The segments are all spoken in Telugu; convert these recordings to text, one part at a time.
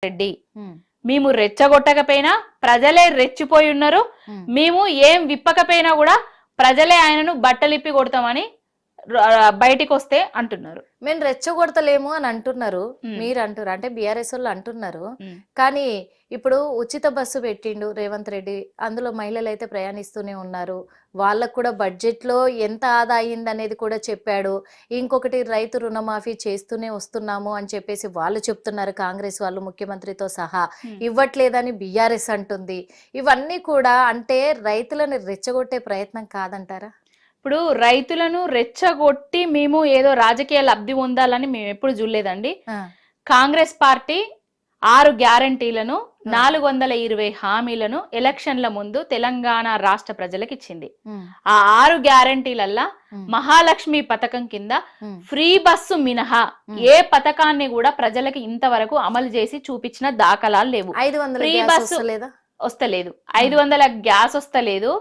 రెడ్డి మేము రెచ్చగొట్టకపోయినా ప్రజలే రెచ్చిపోయి ఉన్నారు. మేము ఏం విప్పకపోయినా కూడా ప్రజలే ఆయనను బట్టలిప్పి కొడతామని బయటికి వస్తే అంటున్నారు. మేము రెచ్చగొడతలేము అని అంటున్నారు, మీరు అంటారు అంటే బీఆర్ఎస్ వాళ్ళు అంటున్నారు. కానీ ఇప్పుడు ఉచిత బస్సు పెట్టిండు రేవంత్ రెడ్డి, అందులో మహిళలు అయితే ప్రయాణిస్తూనే ఉన్నారు. వాళ్ళకు కూడా బడ్జెట్ లో ఎంత ఆదా అయింది అనేది కూడా చెప్పాడు. ఇంకొకటి రైతు రుణమాఫీ చేస్తూనే వస్తున్నాము అని చెప్పేసి వాళ్ళు చెప్తున్నారు, కాంగ్రెస్ వాళ్ళు ముఖ్యమంత్రితో సహా. ఇవ్వట్లేదని బీఆర్ఎస్ అంటుంది. ఇవన్నీ కూడా అంటే రైతులను రెచ్చగొట్టే ప్రయత్నం కాదంటారా? ఇప్పుడు రైతులను రెచ్చగొట్టి మేము ఏదో రాజకీయ లబ్ధి పొందాలని మేము ఎప్పుడు చూడలేదండి. కాంగ్రెస్ పార్టీ 6 గ్యారంటీలను 420 హామీలను ఎలక్షన్ల ముందు తెలంగాణ రాష్ట్ర ప్రజలకు ఇచ్చింది. ఆ 6 గ్యారంటీలల్లా మహాలక్ష్మి పథకం కింద ఫ్రీ బస్సు మినహా ఏ పథకాన్ని కూడా ప్రజలకు ఇంతవరకు అమలు చేసి చూపించిన దాఖలాలు లేవు. ఫ్రీ బస్సు వస్తలేదు, 500 గ్యాస్ వస్తలేదు,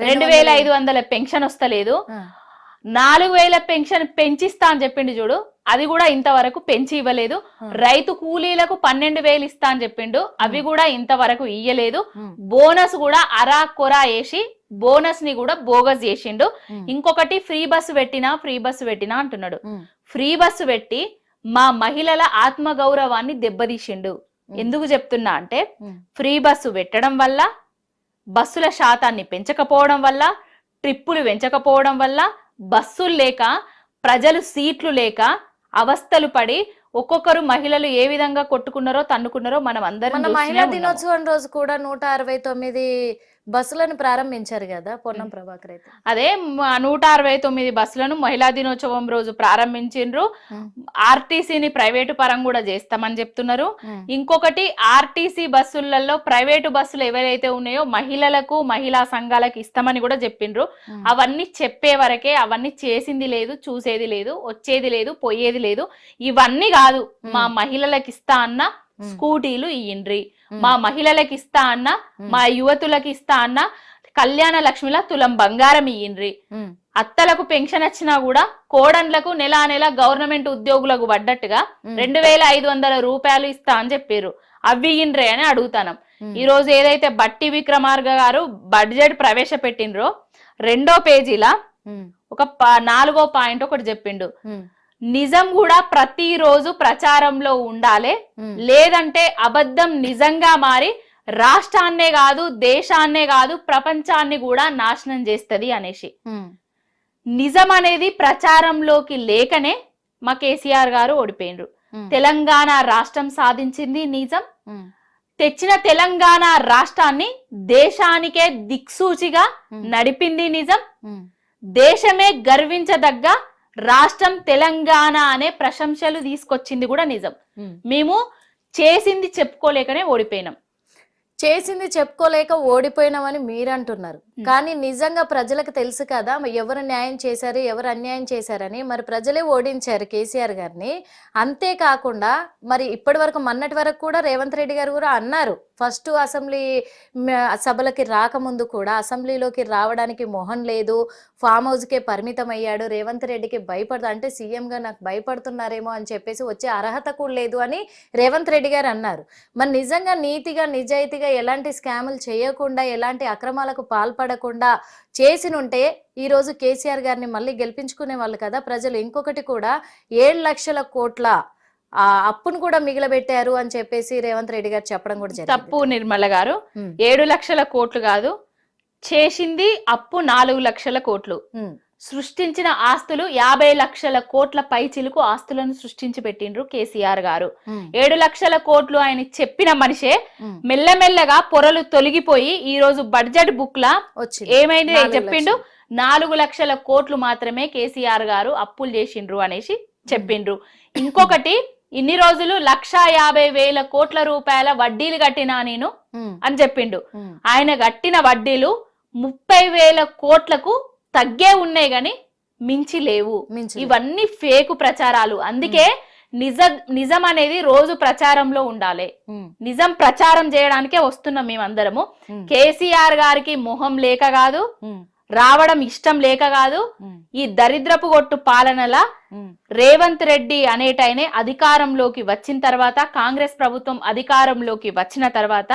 2500 పెన్షన్ వస్తలేదు, 4000 పెన్షన్ పెంచిస్తా అని చెప్పిండు చూడు, అది కూడా ఇంతవరకు పెంచి ఇవ్వలేదు. రైతు కూలీలకు 12,000 ఇస్తా అని చెప్పిండు, అవి కూడా ఇంతవరకు ఇయ్యలేదు. బోనస్ కూడా అరా కొరా వేసి బోనస్ ని కూడా బోగస్ చేసిండు. ఇంకొకటి ఫ్రీ బస్సు పెట్టినా అంటున్నాడు. ఫ్రీ బస్సు పెట్టి మా మహిళల ఆత్మగౌరవాన్ని దెబ్బతీసిండు. ఎందుకు చెప్తున్నా అంటే ఫ్రీ బస్సు పెట్టడం వల్ల, బస్సుల శాతాన్ని పెంచకపోవడం వల్ల, ట్రిప్పులు పెంచకపోవడం వల్ల, బస్సులు లేక ప్రజలు సీట్లు లేక అవస్థలు పడి ఒక్కొక్కరు మహిళలు ఏ విధంగా కొట్టుకున్నారో తన్నుకున్నారో మనం అందరం. మహిళా దినోత్సవం రోజు కూడా 169 బస్సులను ప్రారంభించారు కదా పొన్నం ప్రభాకర్ అయితే. అదే 169 బస్సులను మహిళా దినోత్సవం రోజు ప్రారంభించిండ్రు. ఆర్టీసీని ప్రైవేటు పరం కూడా చేస్తామని చెప్తున్నారు. ఇంకొకటి ఆర్టీసీ బస్సులలో ప్రైవేటు బస్సులు ఎవరైతే ఉన్నాయో మహిళలకు మహిళా సంఘాలకు ఇస్తామని కూడా చెప్పిండ్రు. అవన్నీ చెప్పే వరకే, అవన్నీ చేసింది లేదు, చూసేది లేదు, వచ్చేది లేదు, పోయేది లేదు. ఇవన్నీ కాదు, మా మహిళలకు ఇస్తా అన్న స్కూటీలు ఇయ్యండ్రి, మా మహిళలకు ఇస్తా అన్న, మా యువతులకు ఇస్తా అన్న కళ్యాణ లక్ష్మిల తులం బంగారం ఇయ్యండ్రి, అత్తలకు పెన్షన్ వచ్చినా కూడా కోడన్లకు నెల గవర్నమెంట్ ఉద్యోగులకు పడ్డట్టుగా 2500 రూపాయలు ఇస్తా అని చెప్పారు, అవి ఇయ్యండ్రి అని అడుగుతాను. ఈ రోజు ఏదైతే బట్టి విక్రమార్క గారు బడ్జెట్ ప్రవేశపెట్టిండ్రో 2వ పేజీలా ఒక 4వ పాయింట్ ఒకటి చెప్పిండు. నిజం కూడా ప్రతిరోజు ప్రచారంలో ఉండాలి, లేదంటే అబద్ధం నిజంగా మారి రాష్ట్రాన్నే కాదు, దేశాన్నే కాదు, ప్రపంచాన్ని కూడా నాశనం చేస్తది అనేసి. నిజం అనేది ప్రచారంలోకి లేకనే మా కేసీఆర్ గారు ఓడిపోయిండ్రు. తెలంగాణ రాష్ట్రం సాధించింది నిజం. తెచ్చిన తెలంగాణ రాష్ట్రాన్ని దేశానికే దిక్సూచిగా నడిపింది నిజం. దేశమే గర్వించదగ్గ రాష్ట్రం తెలంగాణ అనే ప్రశంసలు తీసుకొచ్చింది కూడా నిజం. మేము చేసింది చెప్పుకోలేకనే ఓడిపోయినాం. చేసింది చెప్పుకోలేక ఓడిపోయినామని మీరు అంటున్నారు, కానీ నిజంగా ప్రజలకు తెలుసు కదా ఎవరు న్యాయం చేశారు, ఎవరు అన్యాయం చేశారని. మరి ప్రజలే ఓడించారు కేసీఆర్ గారిని. అంతేకాకుండా మరి ఇప్పటి వరకు మొన్నటి వరకు కూడా రేవంత్ రెడ్డి గారు కూడా అన్నారు, ఫస్ట్ అసెంబ్లీ సభలకి రాకముందు కూడా అసెంబ్లీలోకి రావడానికి మొహం లేదు, ఫామ్ హౌస్కే పరిమితం అయ్యాడు, రేవంత్ రెడ్డికి భయపడదు అంటే సీఎంగా నాకు భయపడుతున్నారేమో అని చెప్పేసి వచ్చే అర్హత కూడా లేదు అని రేవంత్ రెడ్డి గారు అన్నారు. మరి నిజంగా నీతిగా నిజాయితీగా ఎలాంటి స్కాములు చేయకుండా, ఎలాంటి అక్రమాలకు పాల్పడకుండా చేసినుంటే ఈ రోజు కేసీఆర్ గారిని మళ్ళీ గెలిపించుకునే వాళ్ళు కదా ప్రజలు. ఇంకొకటి కూడా 7 లక్షల కోట్ల ఆ అప్పును కూడా మిగిలబెట్టారు అని చెప్పేసి రేవంత్ రెడ్డి గారు చెప్పడం కూడా జరిగింది. తప్పు నిర్మల గారు. 7 లక్షల కోట్లు కాదు, చేసింది అప్పు 4 లక్షల కోట్లు. సృష్టించిన ఆస్తులు 50 లక్షల కోట్ల పైచిలుకు ఆస్తులను సృష్టించి పెట్టిండ్రు కేసీఆర్ గారు. 7 లక్షల కోట్లు ఆయన చెప్పిన మనిషే మెల్లమెల్లగా పొరలు తొలగిపోయి ఈ రోజు బడ్జెట్ బుక్ లా ఏమైంది చెప్పిండు, 4 లక్షల కోట్లు మాత్రమే కేసీఆర్ గారు అప్పులు చేసిండ్రు అనేసి చెప్పిండ్రు. ఇంకొకటి, ఇన్ని రోజులు 1,50,000 కోట్ల రూపాయల వడ్డీలు కట్టినా నేను అని చెప్పిండు. ఆయన కట్టిన వడ్డీలు 30,000 కోట్లకు తగ్గే ఉన్నాయి గాని మించి లేవు. ఇవన్నీ ఫేకు ప్రచారాలు. అందుకే నిజం అనేది రోజు ప్రచారంలో ఉండాలి. నిజం ప్రచారం చేయడానికే వస్తున్నాం మేమందరము. కేసీఆర్ గారికి మొహం లేక కాదు, రావడం ఇష్టం లేక కాదు, ఈ దరిద్రపు కొట్టు పాలనల రేవంత్ రెడ్డి అనేటైనే అధికారంలోకి వచ్చిన తర్వాత, కాంగ్రెస్ ప్రభుత్వం అధికారంలోకి వచ్చిన తర్వాత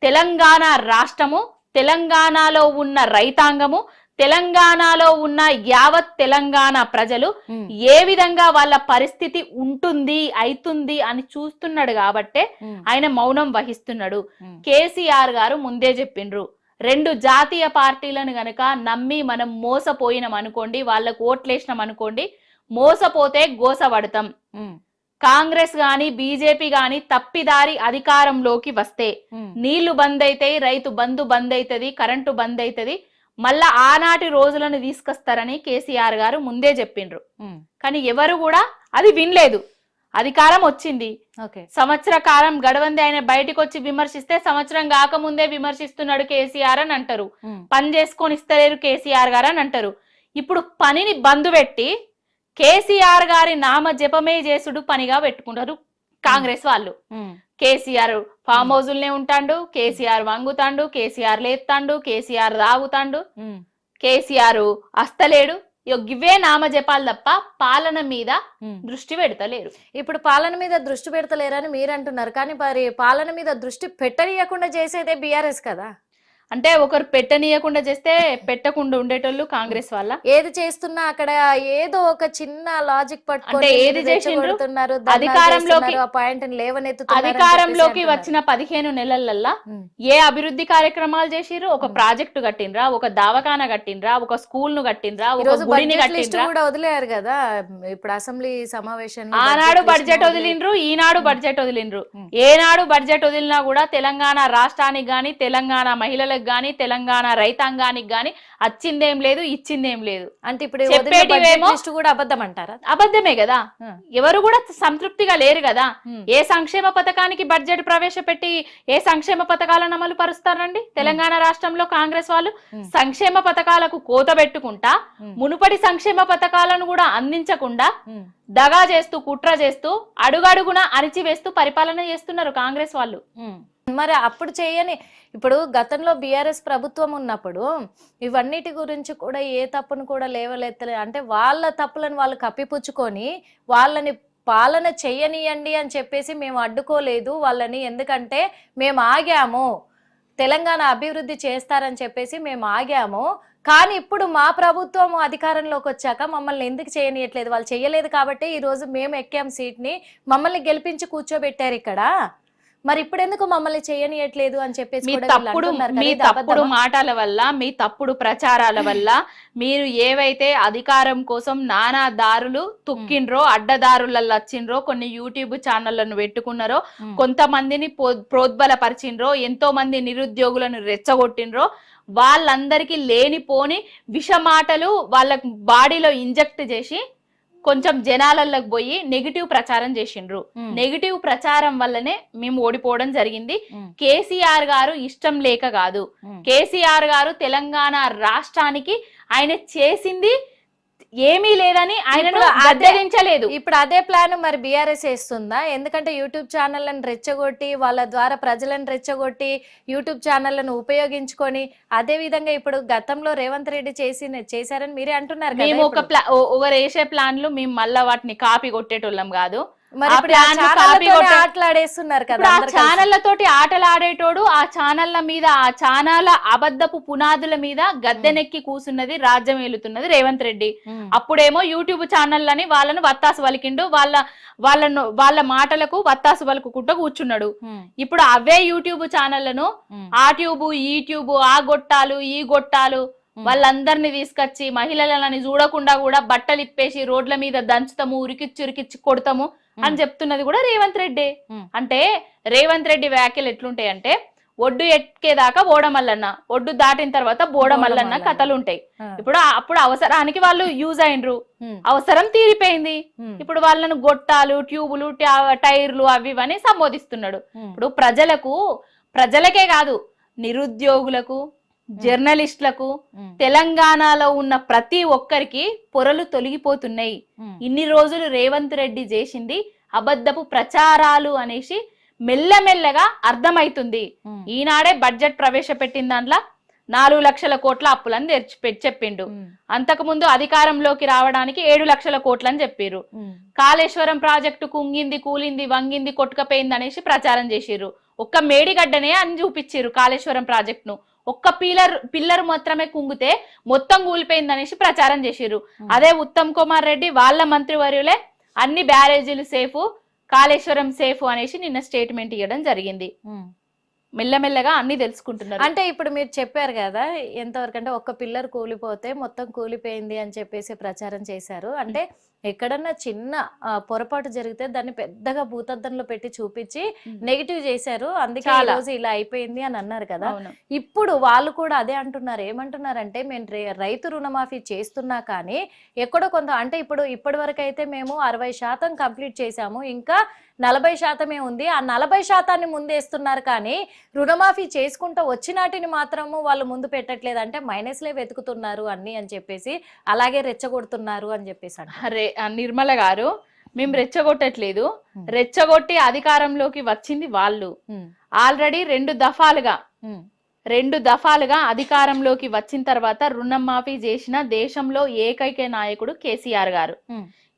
తెలంగాణ రాష్ట్రము, తెలంగాణలో ఉన్న రైతాంగము, తెలంగాణలో ఉన్న యావత్ తెలంగాణ ప్రజలు ఏ విధంగా వాళ్ళ పరిస్థితి ఉంటుంది అవుతుంది అని చూస్తున్నాడు కాబట్టే ఆయన మౌనం వహిస్తున్నాడు. కేసీఆర్ గారు ముందే చెప్పిండ్రు, 2 జాతీయ పార్టీలను గనక నమ్మి మనం మోసపోయినాం అనుకోండి, వాళ్ళకు ఓట్లేసినాం అనుకోండి, మోసపోతే గోసపడతాం. కాంగ్రెస్ గాని బీజేపీ గాని తప్పిదారి అధికారంలోకి వస్తే నీళ్లు బంద్ అయితాయి, రైతు బంధు బంద్ అవుతుంది, కరెంటు బంద్ అవుతుంది, మళ్ళా ఆనాటి రోజులను తీసుకొస్తారని కేసీఆర్ గారు ముందే చెప్పిండ్రు. కానీ ఎవరు కూడా అది వినలేదు. అధికారం వచ్చింది, సంవత్సర కాలం గడవంది, ఆయన బయటకు వచ్చి విమర్శిస్తే సంవత్సరం కాకముందే విమర్శిస్తున్నాడు కేసీఆర్ అని అంటారు. పని చేసుకొని ఇస్తలేరు కేసీఆర్ గారు అని అంటారు. ఇప్పుడు పనిని బంద్ పెట్టి కేసీఆర్ గారి నామ జపమే చేసుడు పనిగా పెట్టుకుంటారు కాంగ్రెస్ వాళ్ళు. కేసీఆర్ ఫామ్ హౌజుల్నే ఉంటాడు, కేసీఆర్ వంగుతాండు, కేసీఆర్ లేస్తాండు, కేసీఆర్ తాగుతాండు, కేసీఆర్ అస్తలేడు. ఇవే నామజపాలు తప్ప పాలన మీద దృష్టి పెడతలేరు. ఇప్పుడు పాలన మీద దృష్టి పెడతలేరని మీరు అంటున్నారు, కానీ మరి పాలన మీద దృష్టి పెట్టనీయకుండా చేసేదే బీఆర్ఎస్ కదా. అంటే ఒకరు పెట్టనీయకుండా చేస్తే పెట్టకుండా ఉండేటోళ్ళు కాంగ్రెస్ వల్ల. ఏది చేస్తున్నా అక్కడ ఏదో ఒక చిన్న లాజిక్ పట్టుకొని ఏది చేస్తున్నారు, అధికారంలోకి వచ్చిన 15 నెలలల్లా ఏ అభివృద్ధి కార్యక్రమాలు చేసిర్రు? ఒక ప్రాజెక్టు కట్టినరా, ఒక దవాఖానా కట్టినరా, ఒక స్కూల్ ను కట్టినరా, ఒక గుడిని కట్టినరా? కూడా వదిలేరు కదా ఇప్పుడు అసెంబ్లీ సమావేశం. ఆనాడు బడ్జెట్ వదిలిండ్రు, ఈనాడు బడ్జెట్ వదిలిండ్రు. ఏనాడు బడ్జెట్ వదిలినా కూడా తెలంగాణ రాష్ట్రానికి గాని, తెలంగాణ మహిళలకు గాని, తెలంగాణ రైతాంగానికి గాని వచ్చిందేం లేదు, ఇచ్చిందేం లేదు. అంటే ఇప్పుడు కూడా అబద్ధం అంటారా? అబద్ధమే కదా. ఎవరు కూడా సంతృప్తిగా లేరు కదా. ఏ సంక్షేమ పథకానికి బడ్జెట్ ప్రవేశపెట్టి ఏ సంక్షేమ పథకాలను అమలు పరుస్తారండి తెలంగాణ రాష్ట్రంలో కాంగ్రెస్ వాళ్ళు? సంక్షేమ పథకాలకు కోత పెట్టుకుంటా మునుపటి సంక్షేమ పథకాలను కూడా అందించకుండా దగా చేస్తూ, కుట్ర చేస్తూ, అడుగడుగున అరిచివేస్తూ పరిపాలన చేస్తున్నారు కాంగ్రెస్ వాళ్ళు. మరి అప్పుడు చేయని, ఇప్పుడు గతంలో బీఆర్ఎస్ ప్రభుత్వం ఉన్నప్పుడు ఇవన్నిటి గురించి కూడా ఏ తప్పును కూడా లేవలెత్తలే. అంటే వాళ్ళ తప్పులను వాళ్ళు కప్పిపుచ్చుకొని వాళ్ళని పాలన చెయ్యనియండి అని చెప్పేసి మేము అడ్డుకోలేదు వాళ్ళని, ఎందుకంటే మేము ఆగాము, తెలంగాణ అభివృద్ధి చేస్తారని చెప్పేసి మేము ఆగాము. కానీ ఇప్పుడు మా ప్రభుత్వం అధికారంలోకి వచ్చాక మమ్మల్ని ఎందుకు చేయనియట్లేదు? వాళ్ళు చెయ్యలేదు కాబట్టి ఈ రోజు మేము ఎక్కాం సీట్ని, మమ్మల్ని గెలిపించి కూర్చోబెట్టారు ఇక్కడ. మరి ఇప్పుడు ఎందుకు మమ్మల్ని చేయనియట్లేదు అని చెప్పేసి మీ తప్పుడు మాటల వల్ల, మీ తప్పుడు ప్రచారాల వల్ల మీరు ఏవైతే అధికారం కోసం నానా దారులు తుక్కిండ్రో, అడ్డదారులలో వచ్చిండ్రో, కొన్ని యూట్యూబ్ ఛానళ్లను పెట్టుకున్నారో, కొంతమందిని ప్రోద్బలపరిచిండ్రో, ఎంతో మంది నిరుద్యోగులను రెచ్చగొట్టిండ్రో, వాళ్ళందరికీ లేనిపోని విష మాటలు వాళ్ళ బాడీలో ఇంజెక్ట్ చేసి కొంచెం జనాలలోకి పోయి నెగిటివ్ ప్రచారం చేసిండ్రు. నెగిటివ్ ప్రచారం వల్లనే మేము ఓడిపోవడం జరిగింది. కేసీఆర్ గారు ఇష్టం లేక కాదు. కేసీఆర్ గారు తెలంగాణ రాష్ట్రానికి ఆయన చేసింది ఏమీ లేదని ఆయనను అడ్డగించలేదు. ఇప్పుడు అదే ప్లాన్ మరి బీఆర్ఎస్ వేస్తుందా? ఎందుకంటే యూట్యూబ్ ఛానళ్లను రెచ్చగొట్టి, వాళ్ళ ద్వారా ప్రజలను రెచ్చగొట్టి, యూట్యూబ్ ఛానళ్లను ఉపయోగించుకొని, అదే విధంగా ఇప్పుడు గతంలో రేవంత్ రెడ్డి చేశారని మీరే అంటున్నారు. మేము ఒకరు వేసే ప్లాన్లు మేము మళ్ళా వాటిని కాపీ కొట్టేటోళ్ళం కాదు. ఆటలాడేస్తున్నారు కదా. ఆ ఛానళ్లతోటి ఆటలాడేటోడు, ఆ ఛానళ్ల మీద, ఆ ఛానళ్ల అబద్ధపు పునాదుల మీద గద్దెనెక్కి కూసున్నది, రాజ్యం ఏలుతున్నది రేవంత్ రెడ్డి. అప్పుడేమో యూట్యూబ్ ఛానళ్ళని వాళ్ళను వత్తాసు వలికిండు, వాళ్ళ మాటలకు వత్తాసు వలుకుంటూ కూర్చున్నాడు. ఇప్పుడు అవే యూట్యూబ్ ఛానళ్లను ఆ ట్యూబ్, ఈ ట్యూబ్, ఆ గొట్టాలు, ఈ గొట్టాలు వాళ్ళందరినీ తీసుకొచ్చి మహిళలని చూడకుండా కూడా బట్టలు ఇప్పేసి రోడ్ల మీద దంచుతాము, ఉరికిచ్చి కొడతాము అని చెప్తున్నది కూడా రేవంత్ రెడ్డి. అంటే రేవంత్ రెడ్డి వ్యాఖ్యలు ఎట్లుంటాయంటే, ఒడ్డు ఎక్కేదాకా బోడమల్లన్న, ఒడ్డు దాటిన తర్వాత బోడమల్లన్న కథలు ఉంటాయి. అప్పుడు అవసరానికి వాళ్ళు యూజ్ అయినరు, అవసరం తీరిపోయింది. ఇప్పుడు వాళ్ళను గొట్టాలు, ట్యూబులు, టైర్లు అవి ఇవని సంబోధిస్తున్నాడు. ఇప్పుడు ప్రజలకే కాదు, నిరుద్యోగులకు, జర్నలిస్టులకు, తెలంగాణలో ఉన్న ప్రతి ఒక్కరికి పొరలు తొలగిపోతున్నాయి. ఇన్ని రోజులు రేవంత్ రెడ్డి చేసింది అబద్ధపు ప్రచారాలు అనేసి మెల్లమెల్లగా అర్థమైతుంది. ఈనాడే బడ్జెట్ ప్రవేశపెట్టిన దాంట్లో 4 లక్షల కోట్ల అప్పులని చెప్పిండు. అంతకు ముందు అధికారంలోకి రావడానికి 7 లక్షల కోట్లని చెప్పారు. కాళేశ్వరం ప్రాజెక్టు కుంగింది, కూలింది, వంగింది, కొట్టుకపోయింది అనేసి ప్రచారం చేసిర్రు. ఒక్క మేడిగడ్డనే అని చూపించారు కాళేశ్వరం ప్రాజెక్ట్ ను. ఒక్క పిల్లర్ మాత్రమే కుంగితే మొత్తం కూలిపోయింది అనేసి ప్రచారం చేసిర్రు. అదే ఉత్తమ్ కుమార్ రెడ్డి వాళ్ళ మంత్రివర్యులే అన్ని బ్యారేజీలు సేఫ్, కాళేశ్వరం సేఫ్ అనేసి నిన్న స్టేట్మెంట్ ఇవ్వడం జరిగింది. మెల్లమెల్లగా అన్ని తెలుసుకుంటున్నారు. అంటే ఇప్పుడు మీరు చెప్పారు కదా ఎంతవరకు అంటే ఒక్క పిల్లర్ కూలిపోతే మొత్తం కూలిపోయింది అని చెప్పేసి ప్రచారం చేశారు. అంటే ఎక్కడన్నా చిన్న పొరపాటు జరిగితే దాన్ని పెద్దగా భూతద్దంలో పెట్టి చూపించి నెగిటివ్ చేశారు, అందుకే ఈ రోజు ఇలా అయిపోయింది అని అన్నారు కదా. ఇప్పుడు వాళ్ళు కూడా అదే అంటున్నారు. ఏమంటున్నారంటే మేము రైతు రుణమాఫీ చేస్తున్నా కానీ ఎక్కడో కొంత అంటే ఇప్పటి వరకు అయితే మేము 60% కంప్లీట్ చేశాము, ఇంకా 40% ఉంది. ఆ 40% ముందేస్తున్నారు కానీ రుణమాఫీ చేసుకుంటూ వచ్చినాటిని మాత్రము వాళ్ళు ముందు పెట్టట్లేదు. అంటే మైనస్లే వెతుకుతున్నారు అన్ని అని చెప్పేసి, అలాగే రెచ్చగొడుతున్నారు అని చెప్పేసి అరే నిర్మల గారు, మేము రెచ్చగొట్టట్లేదు. రెచ్చగొట్టి అధికారంలోకి వచ్చింది వాళ్ళు. ఆల్రెడీ 2 దఫాలుగా అధికారంలోకి వచ్చిన తర్వాత రుణమాఫీ చేసిన దేశంలో ఏకైక నాయకుడు కేసీఆర్ గారు.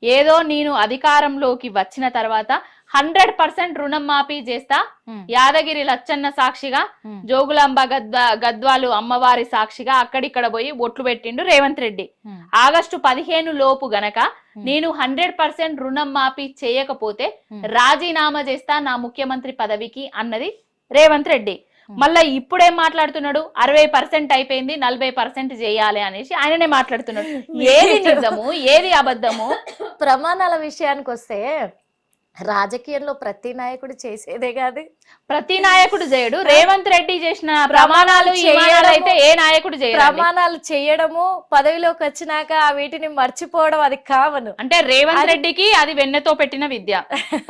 ఏదో నేను అధికారంలోకి వచ్చిన తర్వాత 100% రుణం మాఫీ చేస్తా, యాదగిరి లచ్చన్న సాక్షిగా, జోగులాంబ గద్వాలు అమ్మవారి సాక్షిగా అక్కడిక్కడ పోయి ఒట్లు పెట్టిండు రేవంత్ రెడ్డి. ఆగస్టు 15 లోపు గనక నేను 100% రుణం మాఫీ చేయకపోతే రాజీనామా చేస్తా నా ముఖ్యమంత్రి పదవికి అన్నది రేవంత్ రెడ్డి. మళ్ళా ఇప్పుడేం మాట్లాడుతున్నాడు, 60% అయిపోయింది, 40% చేయాలి అనేసి ఆయననే మాట్లాడుతున్నాడు. ఏది నిజము ఏది అబద్ధము? ప్రమాణాల విషయానికి వస్తే రాజకీయంలో ప్రతి నాయకుడు చేసేదే కాదు, ప్రతి నాయకుడు చేయడు. రేవంత్ రెడ్డి చేసిన ప్రమాణాలు అయితే ఏ నాయకుడు చేయడు. ప్రమాణాలు చేయడము, పదవిలోకి వచ్చినాక వీటిని మర్చిపోవడం అది కావను. అంటే రేవంత్ రెడ్డికి అది వెన్నెతో పెట్టిన విద్య.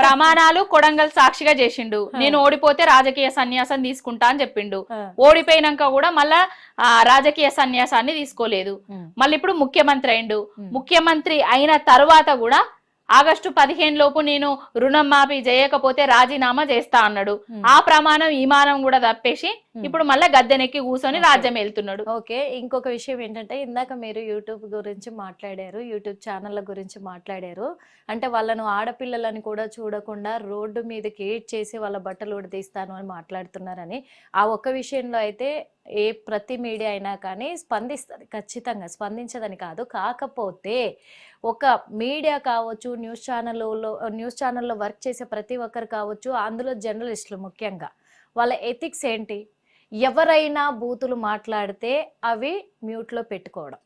ప్రమాణాలు కొడంగల్ సాక్షిగా చేసిండు, నేను ఓడిపోతే రాజకీయ సన్యాసం తీసుకుంటా అని చెప్పిండు. ఓడిపోయినాక కూడా మళ్ళా రాజకీయ సన్యాసాన్ని తీసుకోలేదు. మళ్ళీ ఇప్పుడు ముఖ్యమంత్రి అయిండు. ముఖ్యమంత్రి అయిన తర్వాత కూడా ఆగస్టు 15 లోపు నేను రుణం మాఫీ చేయకపోతే రాజీనామా చేస్తా అన్నాడు. ఆ ప్రమాణం ఈమానం కూడా తప్పేసి ఇప్పుడు మళ్ళీ గద్దెనెక్కి కూర్చొని రాజ్యం వెళ్తున్నాడు. ఓకే, ఇంకొక విషయం ఏంటంటే ఇందాక మీరు యూట్యూబ్ గురించి మాట్లాడారు, యూట్యూబ్ ఛానళ్ళ గురించి మాట్లాడారు. అంటే వాళ్ళను ఆడపిల్లలని కూడా చూడకుండా రోడ్డు మీదకి ఏడ్ చేసి వాళ్ళ బట్టలు ఉడదీస్తాను అని మాట్లాడుతున్నారని. ఆ ఒక్క విషయంలో అయితే ప్రతి మీడియా అయినా కానీ స్పందిస్తుంది, ఖచ్చితంగా స్పందించదని కాదు. కాకపోతే ఒక మీడియా కావచ్చు, న్యూస్ ఛానల్లో వర్క్ చేసే ప్రతి ఒక్కరు కావచ్చు, అందులో జర్నలిస్టులు ముఖ్యంగా వాళ్ళ ఎథిక్స్ ఏంటి? ఎవరైనా బూతులు మాట్లాడితే అవి మ్యూట్లో పెట్టుకోవడం,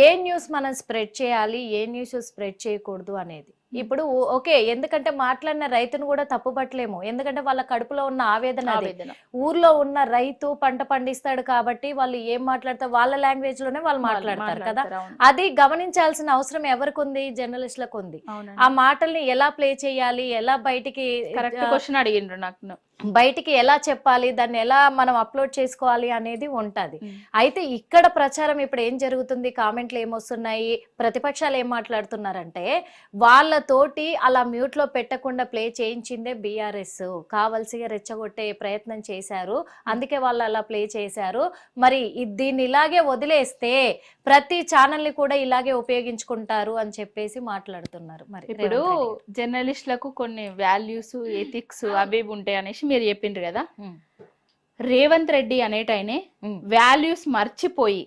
ఏ న్యూస్ మనం స్ప్రెడ్ చేయాలి, ఏ న్యూస్ స్ప్రెడ్ చేయకూడదు అనేది. ఇప్పుడు ఓకే, ఎందుకంటే మాట్లాడిన రైతును కూడా తప్పు పట్టలేము, ఎందుకంటే వాళ్ళ కడుపులో ఉన్న ఆవేదన. ఊర్లో ఉన్న రైతు పంట పండిస్తాడు కాబట్టి వాళ్ళు ఏం మాట్లాడతారు, వాళ్ళ లాంగ్వేజ్ లోనే వాళ్ళు మాట్లాడతారు కదా. అది గమనించాల్సిన అవసరం ఎవరికి ఉంది? జర్నలిస్టులకు ఉంది. ఆ మాటల్ని ఎలా ప్లే చేయాలి, ఎలా బయటికి క్వశ్చన్ అడిగిండ్రు నాకు, బయటికి ఎలా చెప్పాలి, దాన్ని ఎలా మనం అప్లోడ్ చేసుకోవాలి అనేది ఉంటది. అయితే ఇక్కడ ప్రచారం ఇప్పుడు ఏం జరుగుతుంది, కామెంట్లు ఏమొస్తున్నాయి, ప్రతిపక్షాలు ఏం మాట్లాడుతున్నారంటే వాళ్ళతోటి అలా మ్యూట్ లో పెట్టకుండా ప్లే చేయించిందే బీఆర్ఎస్, కావలసిగా రెచ్చగొట్టే ప్రయత్నం చేశారు, అందుకే వాళ్ళు అలా ప్లే చేశారు. మరి దీన్ని ఇలాగే వదిలేస్తే ప్రతి ఛానల్ ని కూడా ఇలాగే ఉపయోగించుకుంటారు అని చెప్పేసి మాట్లాడుతున్నారు. మరి ఇప్పుడు జర్నలిస్టులకు కొన్ని వాల్యూస్, ఎథిక్స్ అవి ఉంటాయి అనేసి మీరు చెప్పిండ్రు కదా. రేవంత్ రెడ్డి అనేటైనే వాల్యూస్ మర్చిపోయి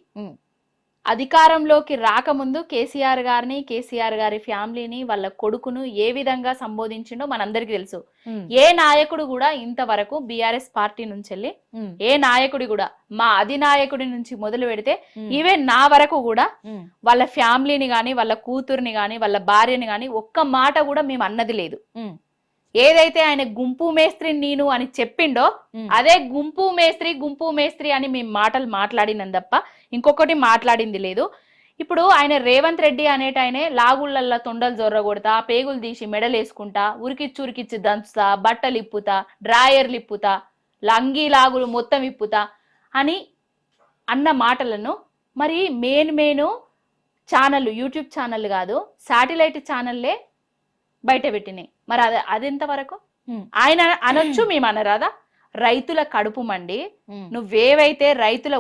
అధికారంలోకి రాకముందు కేసీఆర్ గారిని, కేసీఆర్ గారి ఫ్యామిలీని, వాళ్ళ కొడుకును ఏ విధంగా సంబోధించిండో మనందరికి తెలుసు. ఏ నాయకుడు కూడా ఇంతవరకు బీఆర్ఎస్ పార్టీ నుంచి వెళ్ళి ఏ నాయకుడి కూడా, మా అధినాయకుడి నుంచి మొదలు పెడితే ఈవెన్ నా వరకు కూడా వాళ్ళ ఫ్యామిలీని గాని, వాళ్ళ కూతుర్ని గాని, వాళ్ళ భార్యని గాని ఒక్క మాట కూడా మేము అన్నది లేదు. ఏదైతే ఆయన గుంపు మేస్త్రి నేను అని చెప్పిండో అదే గుంపు మేస్త్రి అని మేము మాటలు మాట్లాడినం తప్ప ఇంకొకటి మాట్లాడింది లేదు. ఇప్పుడు ఆయన రేవంత్ రెడ్డి అనేటైనే లాగుళ్ళల్లా తొండలు జొర్రగొడతా, పేగులు తీసి మెడలేసుకుంటా, ఉరికిచ్చి దంచుతా, బట్టలు ఇప్పుతా, డ్రాయర్లు ఇప్పుతా, లంగి లాగులు మొత్తం ఇప్పుతా అని అన్న మాటలను మరి మెయిన్ ఛానల్, యూట్యూబ్ ఛానల్ కాదు శాటిలైట్ ఛానల్లే బయట పెట్టినాయి. మరి అది ఎంతవరకు ఆయన అనొచ్చు, మేము అనరాదా? రైతుల కడుపు మండి నువ్వేవైతే రైతుల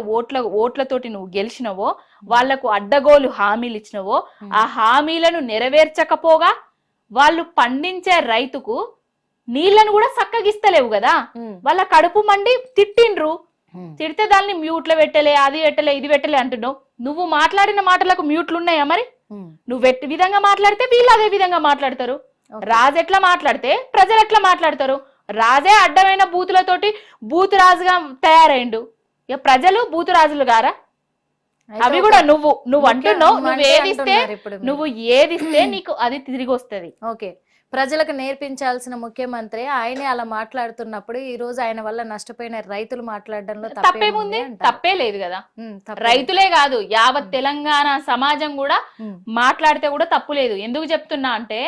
ఓట్లతోటి నువ్వు గెలిచినవో వాళ్లకు అడ్డగోలు హామీలు ఇచ్చినవో ఆ హామీలను నెరవేర్చకపోగా వాళ్ళు పండించే రైతుకు నీళ్లను కూడా చక్కగిస్తలేవు కదా. వాళ్ళ కడుపు మండి తిట్టిండ్రు, తిడితే దాన్ని మ్యూట్లో పెట్టలే, అది పెట్టలే, ఇది పెట్టలే అంటున్నావు. నువ్వు మాట్లాడిన మాటలకు మ్యూట్లు ఉన్నాయా? మరి నువ్వు విధంగా మాట్లాడితే వీళ్ళు అదే విధంగా మాట్లాడతారు. రాజు ఎట్లా మాట్లాడితే ప్రజలు ఎట్లా మాట్లాడతారు? రాజే అడ్డమైన బూతులతోటి బూతు రాజుగా తయారైండు. ఇక ప్రజలు బూతు రాజులు గారా? అవి కూడా నువ్వు అంటున్నావు. నువ్వు ఏదిస్తే నీకు అది తిరిగి వస్తుంది. ఓకే, ప్రజలకు నేర్పించాల్సిన ముఖ్యమంత్రి ఆయనే అలా మాట్లాడుతున్నప్పుడు ఈ రోజు ఆయన వల్ల నష్టపోయిన రైతులు మాట్లాడడంలో తప్పేముంది? తప్పే లేదు కదా. రైతులే కాదు, యావత్ తెలంగాణ సమాజం కూడా మాట్లాడితే కూడా తప్పు లేదు. ఎందుకు చెప్తున్నా అంటే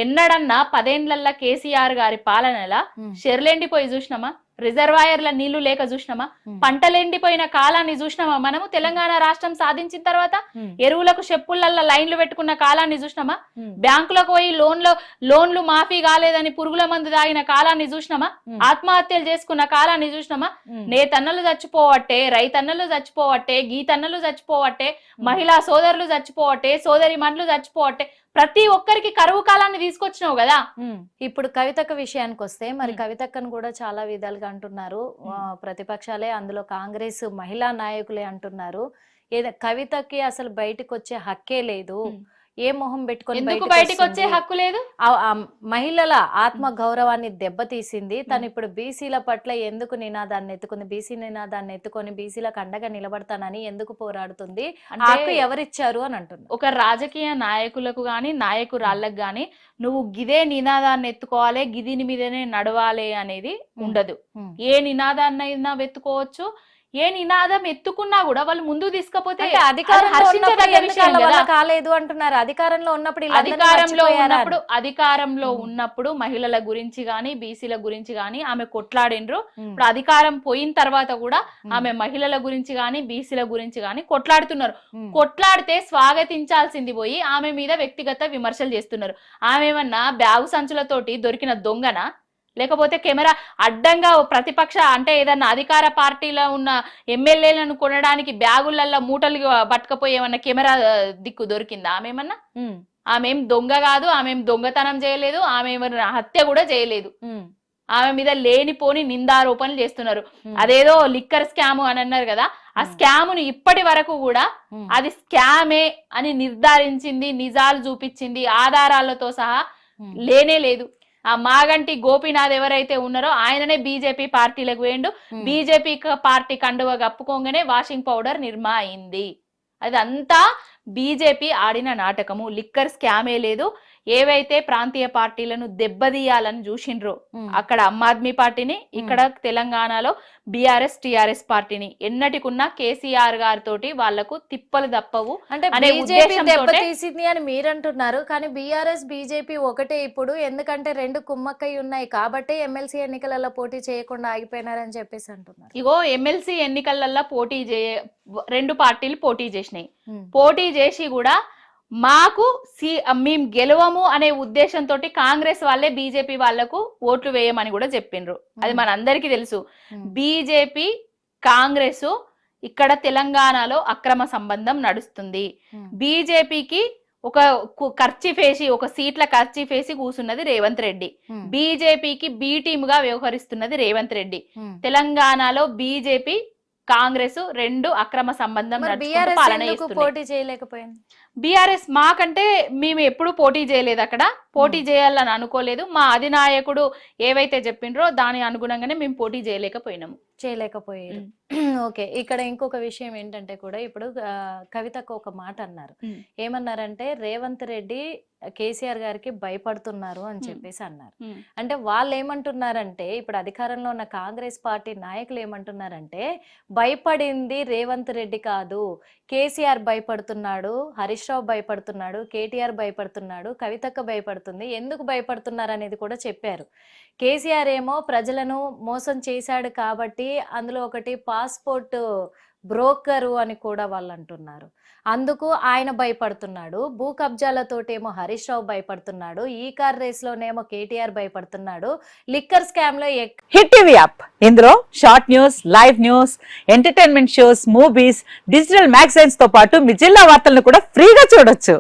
ఎన్నడన్నా 10 ఏళ్ల కేసీఆర్ గారి పాలనలా చెర్లెండిపోయి చూసినామా? రిజర్వాయర్ల నీళ్లు లేక చూసినామా? పంటలు ఎండిపోయిన కాలాన్ని చూసినామా? మనము తెలంగాణ రాష్ట్రం సాధించిన తర్వాత ఎరువులకు చెప్పులల్ల లైన్లు పెట్టుకున్న కాలాన్ని చూసినామా? బ్యాంకులకు పోయి లోన్లు మాఫీ కాలేదని పురుగుల మందు తాగిన కాలాన్ని చూసినామా? ఆత్మహత్యలు చేసుకున్న కాలాన్ని చూసినామా? నేతన్నలు చచ్చిపోవట్టే, రైతన్నలు చచ్చిపోవట్టే, గీతన్నలు చచ్చిపోవట్టే, మహిళా సోదరులు చచ్చిపోవట్టే, సోదరి మనులు చచ్చిపోవట్టే, ప్రతి ఒక్కరికి కరువు కాలాన్ని తీసుకొచ్చినావు కదా. ఇప్పుడు కవితక్క విషయానికి వస్తే మరి కవితక్కను కూడా చాలా విధాలుగా అంటున్నారు ప్రతిపక్షాలే, అందులో కాంగ్రెస్ మహిళా నాయకులే అంటున్నారు కవితకి అసలు బయటకు వచ్చే హక్కే లేదు. ఏ మొహం పెట్టుకొని బయటకు వచ్చే హక్కు లేదు? మహిళల ఆత్మ గౌరవాన్ని దెబ్బతీసింది. తను ఇప్పుడు బీసీల పట్ల ఎందుకు నినాదాన్ని ఎత్తుకుంది, బీసీ నినాదాన్ని ఎత్తుకొని బీసీలకు అండగా నిలబడతానని ఎందుకు పోరాడుతుంది? హక్కు ఎవరిచ్చారు అని అంటుంది. ఒక రాజకీయ నాయకులకు గాని నాయకురాళ్ళకు గాని నువ్వు గిదే నినాదాన్ని ఎత్తుకోవాలి, గిదిని మీదనే నడవాలి అనేది ఉండదు. ఏ నినాదాన్నైనా వెతుకోవచ్చు. ఏ నినాదం ఎత్తుకున్నా కూడా వాళ్ళు ముందుకు తీసుకపోతే కాలేదు అంటున్నారు. అధికారంలో ఉన్నప్పుడు మహిళల గురించి గాని బీసీల గురించి గాని ఆమె కొట్లాడినరు. ఇప్పుడు అధికారం పోయిన తర్వాత కూడా ఆమె మహిళల గురించి గాని బీసీల గురించి గాని కొట్లాడుతున్నారు. కొట్లాడితే స్వాగతించాల్సింది పోయి ఆమె మీద వ్యక్తిగత విమర్శలు చేస్తున్నారు. ఆమె ఏమన్నా బ్యాగు సంచులతోటి దొరికిన దొంగనా? లేకపోతే కెమెరా అడ్డంగా ప్రతిపక్ష అంటే ఏదన్నా అధికార పార్టీలో ఉన్న ఎమ్మెల్యేలను కొనడానికి బ్యాగులల్లో మూటలు పట్టుకపోయేమన్నా కెమెరా దిక్కు దొరికిందా? ఆమెమన్నా? ఆమెం దొంగ కాదు, ఆమెం దొంగతనం చేయలేదు, ఆమె హత్య కూడా చేయలేదు. ఆమె మీద లేనిపోని నిందారోపణలు చేస్తున్నారు. అదేదో లిక్కర్ స్కామ్ అని అన్నారు కదా, ఆ స్కామును ఇప్పటి వరకు కూడా అది స్కామే అని నిర్ధారించింది, నిజాలు చూపించింది, ఆధారాలతో సహా లేనే లేదు. ఆ మాగంటి గోపీనాథ్ ఎవరైతే ఉన్నారో ఆయననే బీజేపీ పార్టీలకు వేయండు. బీజేపీ పార్టీ కండువ కప్పుకోగానే వాషింగ్ పౌడర్ నిర్మా అయింది. అదంతా బీజేపీ ఆడిన నాటకము. లిక్కర్ స్కామే లేదు. ఏవైతే ప్రాంతీయ పార్టీలను దెబ్బతీయాలని చూసిండ్రో అక్కడ ఆమ్ ఆద్మీ పార్టీని, ఇక్కడ తెలంగాణలో బీఆర్ఎస్ టీఆర్ఎస్ పార్టీని ఎన్నటికున్నా కేసీఆర్ గారితోటి వాళ్లకు తిప్పలు తప్పవు అంటే దెబ్బతీసింది అని మీరంటున్నారు. కానీ బీఆర్ఎస్ బీజేపీ ఒకటే ఇప్పుడు, ఎందుకంటే రెండు కుమ్మక్కై ఉన్నాయి కాబట్టి ఎమ్మెల్సీ ఎన్నికలలో పోటీ చేయకుండా ఆగిపోయినారని చెప్పేసి అంటున్నారు. ఇగో ఎమ్మెల్సీ ఎన్నికలలో రెండు పార్టీలు పోటీ చేసినాయి. పోటీ చేసి కూడా మాకు మేము గెలవము అనే ఉద్దేశంతో కాంగ్రెస్ వాళ్ళే బీజేపీ వాళ్లకు ఓట్లు వేయమని కూడా చెప్పిండ్రు. అది మనందరికీ తెలుసు. బీజేపీ కాంగ్రెస్ ఇక్కడ తెలంగాణలో అక్రమ సంబంధం నడుస్తుంది. బీజేపీకి ఒక ఖర్చీఫేసి, ఒక సీట్ల ఖర్చీఫేసి కూసున్నది రేవంత్ రెడ్డి. బీజేపీకి బి టీమ్ గా వ్యవహరిస్తున్నది రేవంత్ రెడ్డి. తెలంగాణలో బీజేపీ కాంగ్రెస్ రెండు అక్రమ సంబంధం పోటీ చేయలేకపోయింది. బీఆర్ఎస్ మాకంటే మేము ఎప్పుడు పోటీ చేయలేదు, అక్కడ పోటీ చేయాలని అనుకోలేదు. మా అధినాయకుడు ఏవైతే చెప్పిండ్రో దాని అనుగుణంగానే మేము పోటీ చేయలేకపోయారు. ఓకే, ఇక్కడ ఇంకొక విషయం ఏంటంటే కూడా ఇప్పుడు కవితకు ఒక మాట అన్నారు. ఏమన్నారంటే రేవంత్ రెడ్డి కేసీఆర్ గారికి భయపడుతున్నారు అని చెప్పేసి అన్నారు. అంటే వాళ్ళు ఏమంటున్నారంటే ఇప్పుడు అధికారంలో ఉన్న కాంగ్రెస్ పార్టీ నాయకులు ఏమంటున్నారంటే భయపడింది రేవంత్ రెడ్డి కాదు, కేసీఆర్ భయపడుతున్నాడు, హరీష్ రావు భయపడుతున్నాడు, కేటీఆర్ భయపడుతున్నాడు, కవితక్క భయపడుతుంది. ఎందుకు భయపడుతున్నారు అనేది కూడా చెప్పారు. కేసీఆర్ ఏమో ప్రజలను మోసం చేశాడు కాబట్టి అందులో ఒకటి పాస్పోర్ట్ బ్రోకరు అని కూడా వాళ్ళు అంటున్నారు. అందుకు ఆయన భయపడుతున్నాడు. భూ కబ్జాలతోటేమో హరీష్ రావు భయపడుతున్నాడు. ఈ కార్ రేస్ లోనేమో కేటీఆర్ భయపడుతున్నాడు. లిక్కర్ స్కామ్ లో హిట్ టీవీ యాప్ ఇందులో short news, live news, entertainment shows, movies, digital magazines తో పాటు మీ జిల్లా వార్తలను కూడా ఫ్రీగా చూడొచ్చు.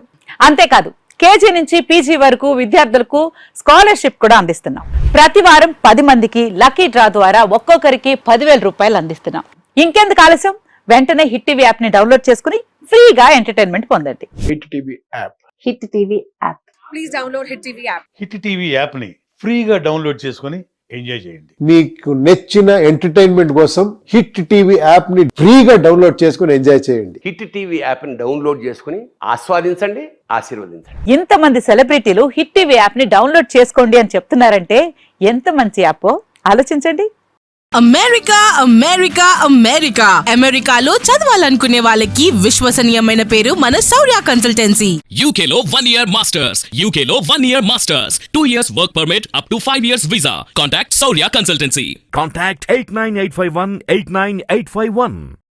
అంతేకాదు కేజీ నుంచి పీజీ వరకు విద్యార్థులకు స్కాలర్షిప్ కూడా అందిస్తున్నాం. ప్రతి వారం 10 మందికి లక్కీ డ్రా ద్వారా ఒక్కొక్కరికి 10,000 రూపాయలు అందిస్తున్నాం. ఇంకెందుకు ఆలస్యం, వెంటనే హిట్ టీవీ యాప్ ని డౌన్లోడ్ చేసుకుని ఫ్రీగా ఎంటర్టైన్మెంట్ పొందండి. Hit TV app. Hit TV app. Please download Hit TV app. Hit TV app ని ఫ్రీగా డౌన్లోడ్ చేసుకొని ఎంజాయ్ చేయండి. మీకు నచ్చిన ఎంటర్టైన్మెంట్ కోసం హిట్ టీవీ యాప్ ని ఫ్రీగా డౌన్లోడ్ చేసుకుని ఎంజాయ్ చేయండి. హిట్ టీవీ యాప్ని డౌన్లోడ్ చేసుకుని ఆస్వాదించండి, ఆశీర్వదించండి. ఇంతమంది సెలబ్రిటీలు హిట్ టీవీ యాప్ ని డౌన్లోడ్ చేసుకోండి అని చెప్తున్నారంటే ఎంత మంచి యాప్ ఆలోచించండి. అమెరికా అమెరికా అమెరికా అమెరికాలో చదవాలనుకునే వాళ్ళకి విశ్వసనీయమైన పేరు మన శౌర్య consultancy. UK Law 1 Year Masters. UK Law 1 Year Masters. 2 years work permit up to 5 years visa. Contact Saurya Consultancy. Contact 89851 89851.